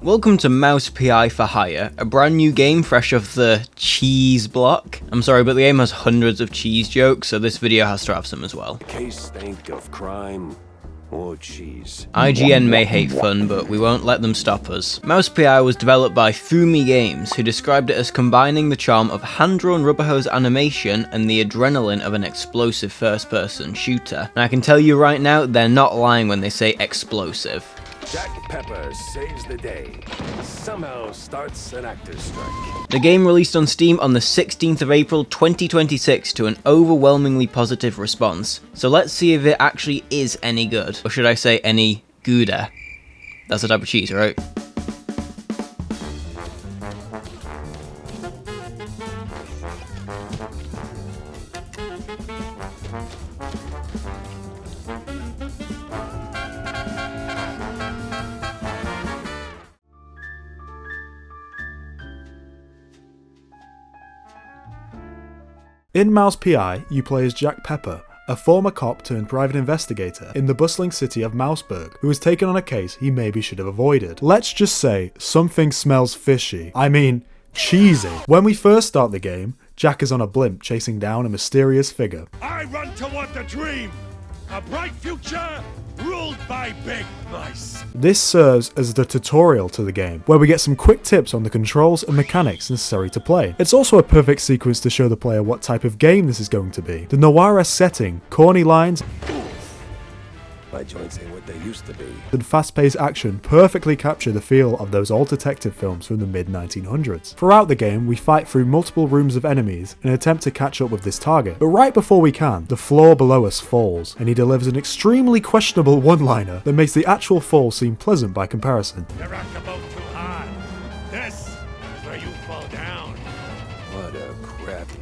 Welcome to Mouse PI for Hire, a brand new game fresh off the cheese block. I'm sorry, but the game has hundreds of cheese jokes, so this video has to have some as well. Case think of crime or cheese. IGN may hate fun, but we won't let them stop us. Mouse PI was developed by Fumi Games, who described it as combining the charm of hand-drawn rubber hose animation and the adrenaline of an explosive first-person shooter. And I can tell you right now, they're not lying when they say explosive. Jack Pepper saves the day. Somehow starts an actor's strike. The game released on Steam on the 16th of April 2026 to an overwhelmingly positive response. So let's see if it actually is any good. Or should I say any gooder? That's a type of cheese, right? In Mouse PI, you play as Jack Pepper, a former cop turned private investigator in the bustling city of Mouseburg, who has taken on a case he maybe should have avoided. Let's just say, something smells fishy. I mean, cheesy. When we first start the game, Jack is on a blimp chasing down a mysterious figure. I run toward the dream! A bright future ruled by big mice! This serves as the tutorial to the game, where we get some quick tips on the controls and mechanics necessary to play. It's also a perfect sequence to show the player what type of game this is going to be. The noir-esque setting, corny lines, My joints ain't what they used to be. and fast-paced action perfectly capture the feel of those old detective films from the mid-1900s. Throughout the game, we fight through multiple rooms of enemies in an attempt to catch up with this target, but right before we can, the floor below us falls, and he delivers an extremely questionable one-liner that makes the actual fall seem pleasant by comparison. You rock the boat too hard. This is where you fall down. What a crappy.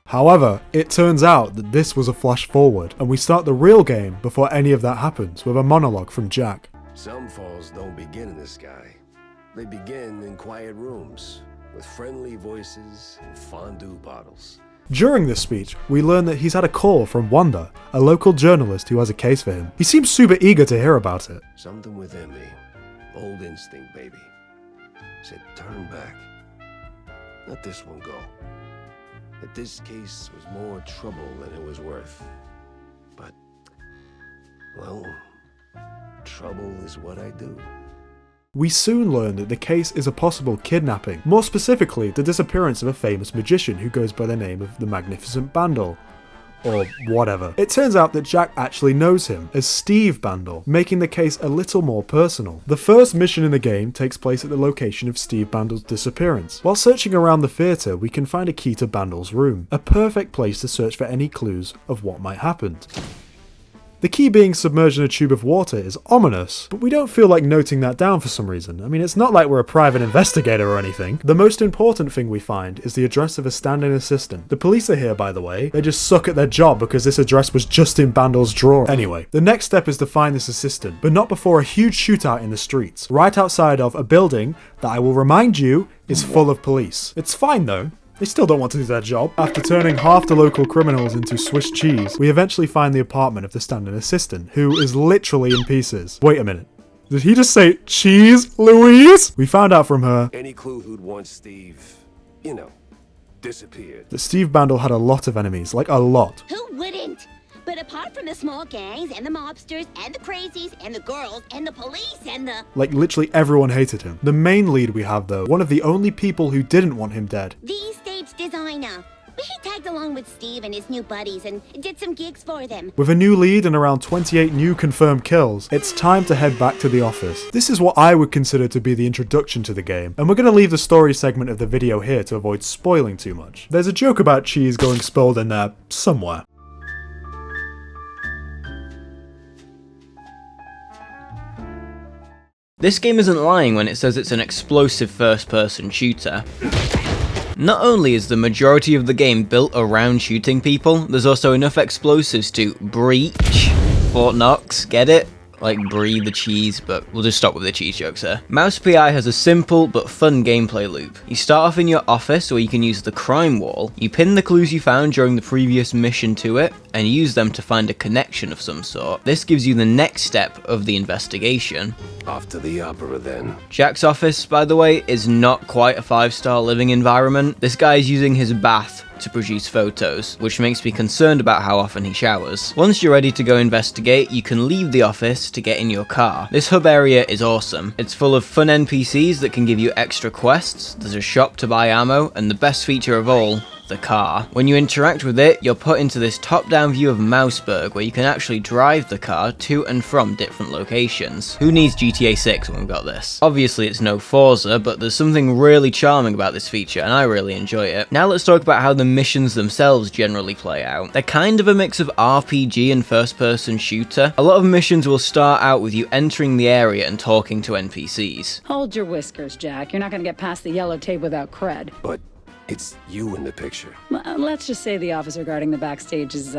However, it turns out that this was a flash forward, and we start the real game before any of that happens with a monologue from Jack. Some falls don't begin in the sky. They begin in quiet rooms with friendly voices and fondue bottles. During this speech, we learn that he's had a call from Wanda, a local journalist who has a case for him. He seems super eager to hear about it. Something within me, old instinct, baby, said turn back. Let this one go. That this case was more trouble than it was worth. But, well, trouble is what I do. We soon learn that the case is a possible kidnapping, more specifically the disappearance of a famous magician who goes by the name of the Magnificent Bandle. Or whatever. It turns out that Jack actually knows him as Steve Bandle, making the case a little more personal. The first mission in the game takes place at the location of Steve Bandle's disappearance. While searching around the theatre, we can find a key to Bandle's room, a perfect place to search for any clues of what might happen. The key being submerged in a tube of water is ominous, but we don't feel like noting that down for some reason. I mean, it's not like we're a private investigator or anything. The most important thing we find is the address of a stand-in assistant. The police are here, by the way. They just suck at their job because this address was just in Bandle's drawer. Anyway, the next step is to find this assistant, but not before a huge shootout in the streets, right outside of a building that I will remind you is full of police. It's fine though. They still don't want to do their job. After turning half the local criminals into Swiss cheese, we eventually find the apartment of the stand-in assistant, who is literally in pieces. Wait a minute. Did he just say cheese, Louise? We found out from her Any clue who'd want Steve, you know, disappeared. that Steve Bandle had a lot of enemies, like a lot. Who wouldn't? But apart from the small gangs and the mobsters and the crazies and the girls and the police and the... Like literally everyone hated him. The main lead we have though, one of the only people who didn't want him dead. The stage designer. He tagged along with Steve and his new buddies and did some gigs for them. With a new lead and around 28 new confirmed kills, it's time to head back to the office. This is what I would consider to be the introduction to the game, and we're going to leave the story segment of the video here to avoid spoiling too much. There's a joke about cheese going spoiled in there somewhere. This game isn't lying when it says it's an explosive first-person shooter. Not only is the majority of the game built around shooting people, there's also enough explosives to breach Fort Knox, get it? like Brie the cheese, but we'll just stop with the cheese jokes here. Mouse PI has a simple but fun gameplay loop. You start off in your office where you can use the crime wall. You pin the clues you found during the previous mission to it and use them to find a connection of some sort. This gives you the next step of the investigation. Off to the opera then. Jack's office, by the way, is not quite a 5-star living environment. This guy is using his bath to produce photos, which makes me concerned about how often he showers. Once you're ready to go investigate, you can leave the office to get in your car. This hub area is awesome. It's full of fun NPCs that can give you extra quests, there's a shop to buy ammo, and the best feature of all, the car. When you interact with it, you're put into this top-down view of Mouseburg where you can actually drive the car to and from different locations. Who needs GTA 6 when we've got this? Obviously it's no Forza, but there's something really charming about this feature and I really enjoy it. Now let's talk about how the missions themselves generally play out. They're kind of a mix of RPG and first-person shooter. A lot of missions will start out with you entering the area and talking to NPCs. Hold your whiskers, Jack. You're not gonna get past the yellow tape without cred. But it's you in the picture. Let's just say the officer guarding the backstage is,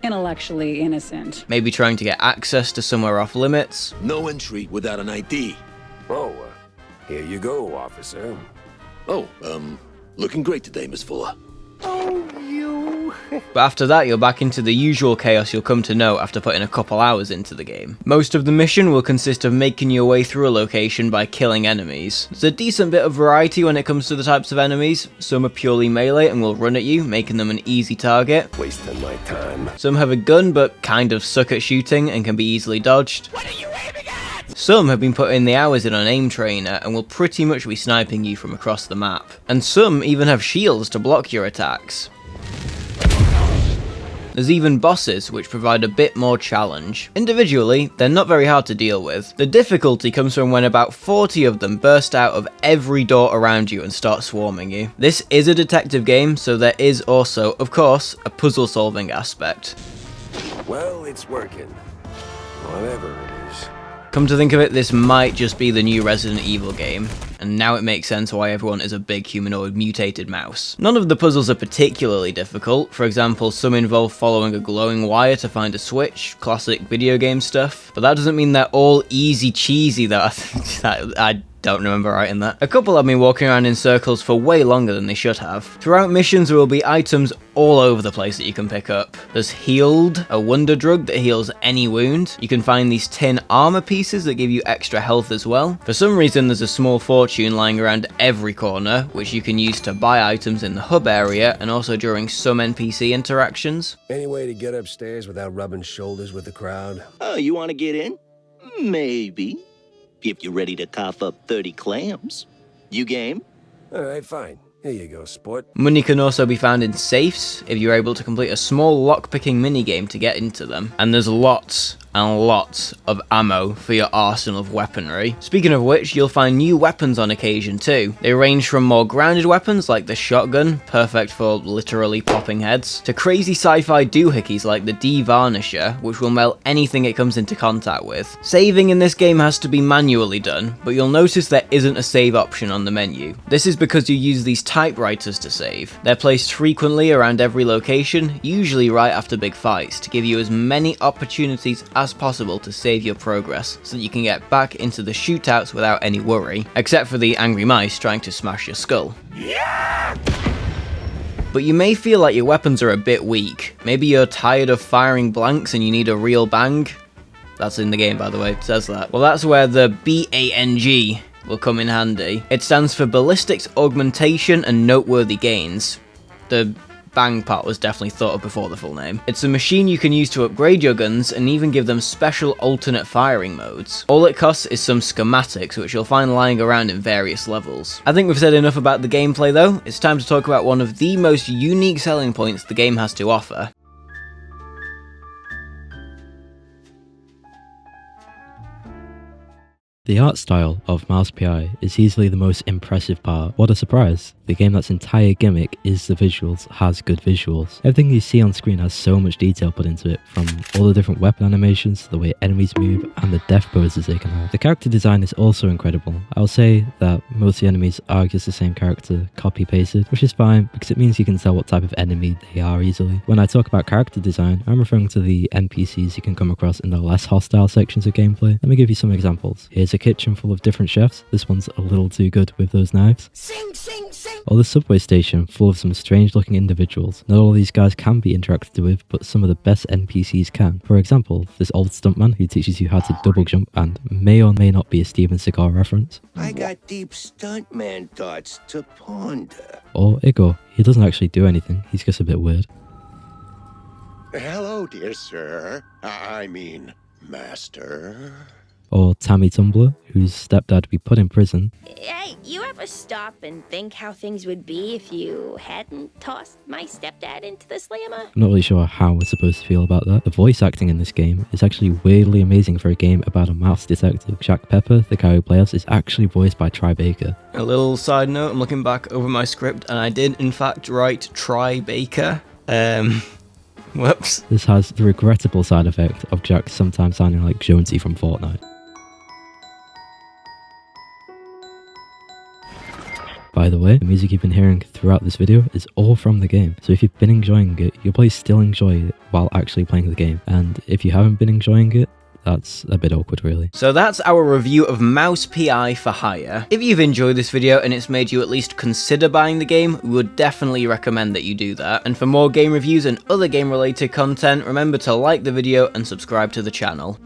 intellectually innocent. Maybe trying to get access to somewhere off limits. No entry without an ID. Oh, here you go, officer. Oh, looking great today, Miss Fuller. But after that, you're back into the usual chaos you'll come to know after putting a couple hours into the game. Most of the mission will consist of making your way through a location by killing enemies. There's a decent bit of variety when it comes to the types of enemies. Some are purely melee and will run at you, making them an easy target. Wasting my time. Some have a gun but kind of suck at shooting and can be easily dodged. What are you aiming at? Some have been putting the hours in on aim trainer and will pretty much be sniping you from across the map. And some even have shields to block your attacks. There's even bosses, which provide a bit more challenge. Individually, they're not very hard to deal with. The difficulty comes from when about 40 of them burst out of every door around you and start swarming you. This is a detective game, so there is also, of course, a puzzle-solving aspect. Well, it's working. Whatever it is. Come to think of it, this might just be the new Resident Evil game, and now it makes sense why everyone is a big humanoid mutated mouse. None of the puzzles are particularly difficult. For example, some involve following a glowing wire to find a switch, classic video game stuff, but that doesn't mean they're all easy cheesy though. I don't remember writing that. A couple have been walking around in circles for way longer than they should have. Throughout missions there will be items all over the place that you can pick up. There's Healed, a wonder drug that heals any wound. You can find these tin armor pieces that give you extra health as well. For some reason there's a small fortune lying around every corner, which you can use to buy items in the hub area and also during some NPC interactions. Any way to get upstairs without rubbing shoulders with the crowd? Oh, you want to get in? Maybe. If you're ready to cough up 30 clams. You game? All right, fine. Here you go, sport. Money can also be found in safes if you're able to complete a small lockpicking minigame to get into them. And there's lots and lots of ammo for your arsenal of weaponry. Speaking of which, you'll find new weapons on occasion too. They range from more grounded weapons like the shotgun, perfect for literally popping heads, to crazy sci-fi doohickeys like the D-Varnisher, which will melt anything it comes into contact with. Saving in this game has to be manually done, but you'll notice there isn't a save option on the menu. This is because you use these typewriters to save. They're placed frequently around every location, usually right after big fights, to give you as many opportunities as possible to save your progress, so that you can get back into the shootouts without any worry, except for the angry mice trying to smash your skull. Yeah! But you may feel like your weapons are a bit weak. Maybe you're tired of firing blanks and you need a real bang. That's in the game, by the way, it says that. Well, that's where the BANG will come in handy. It stands for Ballistics Augmentation and Noteworthy Gains. The bang part was definitely thought of before the full name. It's a machine you can use to upgrade your guns and even give them special alternate firing modes. All it costs is some schematics, which you'll find lying around in various levels. I think we've said enough about the gameplay though. It's time to talk about one of the most unique selling points the game has to offer. The art style of Mouse PI is easily the most impressive part. What a surprise! The game that's entire gimmick is the visuals has good visuals. Everything you see on screen has so much detail put into it, from all the different weapon animations to the way enemies move and the death poses they can have. The character design is also incredible. I'll say that most of the enemies are just the same character copy pasted, which is fine because it means you can tell what type of enemy they are easily. When I talk about character design, I'm referring to the NPCs you can come across in the less hostile sections of gameplay. Let me give you some examples. Here's a kitchen full of different chefs. This one's a little too good with those knives. Sing, sing, sing. Or the subway station full of some strange looking individuals. Not all of these guys can be interacted with, but some of the best NPCs can. For example, this old stuntman who teaches you how to double jump and may or may not be a Steven Seagal reference. I got deep stuntman thoughts to ponder. Or Igor, he doesn't actually do anything, he's just a bit weird. Hello, dear sir. I mean, master. Or Tammy Tumbler, whose stepdad would be put in prison. Hey, you ever stop and think how things would be if you hadn't tossed my stepdad into the slammer? I'm not really sure how we're supposed to feel about that. The voice acting in this game is actually weirdly amazing for a game about a mouse detective. Jack Pepper, the guy who plays us, is actually voiced by Troy Baker. A little side note, I'm looking back over my script and I did in fact write Troy Baker. Whoops. This has the regrettable side effect of Jack sometimes sounding like Jonesy from Fortnite. By the way, the music you've been hearing throughout this video is all from the game, so if you've been enjoying it, you'll probably still enjoy it while actually playing the game, and if you haven't been enjoying it, that's a bit awkward really. So that's our review of Mouse PI for Hire. If you've enjoyed this video and it's made you at least consider buying the game, we would definitely recommend that you do that. And for more game reviews and other game related content, remember to like the video and subscribe to the channel.